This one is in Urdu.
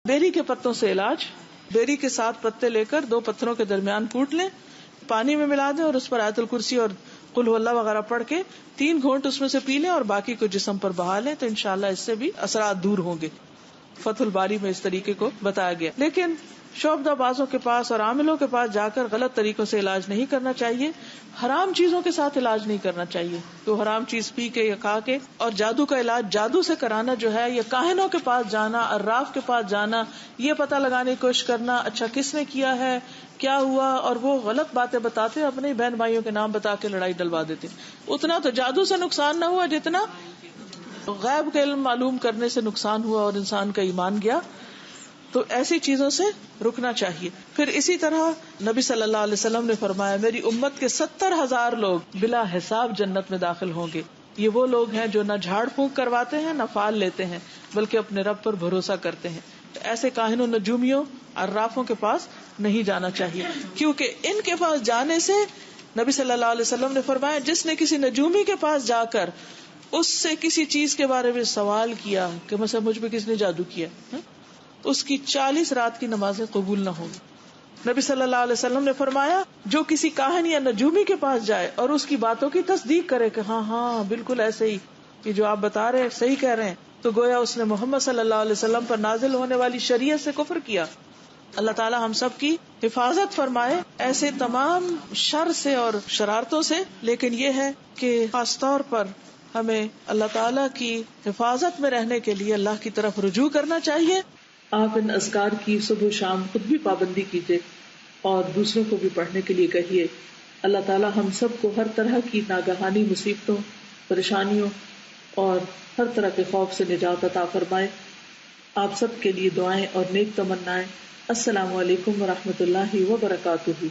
بیری کے پتوں سے علاج. بیری کے 7 پتے لے کر 2 پتھروں کے درمیان کوٹ لیں, پانی میں ملا دیں اور اس پر آیت الکرسی اور قل هو اللہ وغیرہ پڑھ کے 3 گھونٹ اس میں سے پی لیں اور باقی کو جسم پر بہا لیں, تو انشاءاللہ اس سے بھی اثرات دور ہوں گے. فتح الباری میں اس طریقے کو بتایا گیا. لیکن شعبدہ بازوں کے پاس اور عاملوں کے پاس جا کر غلط طریقوں سے علاج نہیں کرنا چاہیے. حرام چیزوں کے ساتھ علاج نہیں کرنا چاہیے. تو حرام چیز پی کے یا کھا کے, اور جادو کا علاج جادو سے کرانا جو ہے, یا کاہنوں کے پاس جانا, عراف کے پاس جانا, یہ پتہ لگانے کی کوشش کرنا اچھا کس نے کیا ہے, کیا ہوا, اور وہ غلط باتیں بتاتے, اپنے بہن بھائیوں کے نام بتا کے لڑائی ڈلوا دیتے. اتنا تو جادو سے نقصان نہ ہوا جتنا غیب کا علم معلوم کرنے سے نقصان ہوا اور انسان کا ایمان گیا. تو ایسی چیزوں سے رکنا چاہیے. پھر اسی طرح نبی صلی اللہ علیہ وسلم نے فرمایا, میری امت کے 70,000 لوگ بلا حساب جنت میں داخل ہوں گے. یہ وہ لوگ ہیں جو نہ جھاڑ پھونک کرواتے ہیں نہ فال لیتے ہیں, بلکہ اپنے رب پر بھروسہ کرتے ہیں. ایسے کاہنوں, نجومیوں, عرافوں کے پاس نہیں جانا چاہیے, کیونکہ ان کے پاس جانے سے نبی صلی اللہ علیہ وسلم نے فرمایا, جس نے کسی نجومی کے پاس جا کر اس سے کسی چیز کے بارے میں سوال کیا کہ مثلا مجھ پہ کس نے جادو کیا, اس کی 40 رات کی نمازیں قبول نہ ہوں. نبی صلی اللہ علیہ وسلم نے فرمایا, جو کسی کاہن یا نجومی کے پاس جائے اور اس کی باتوں کی تصدیق کرے کہ ہاں بالکل ایسے ہی, یہ جو آپ بتا رہے ہیں صحیح کہہ رہے ہیں, تو گویا اس نے محمد صلی اللہ علیہ وسلم پر نازل ہونے والی شریعت سے کفر کیا. اللہ تعالی ہم سب کی حفاظت فرمائے ایسے تمام شر سے اور شرارتوں سے. لیکن یہ ہے کہ خاص طور پر ہمیں اللہ تعالیٰ کی حفاظت میں رہنے کے لیے اللہ کی طرف رجوع کرنا چاہیے. آپ ان اذکار کی صبح و شام خود بھی پابندی کیجیے اور دوسروں کو بھی پڑھنے کے لیے کہیے. اللہ تعالیٰ ہم سب کو ہر طرح کی ناگہانی مصیبتوں, پریشانیوں اور ہر طرح کے خوف سے نجات عطا فرمائے. آپ سب کے لیے دعائیں اور نیک تمنائیں. السلام علیکم ورحمۃ اللہ وبرکاتہ.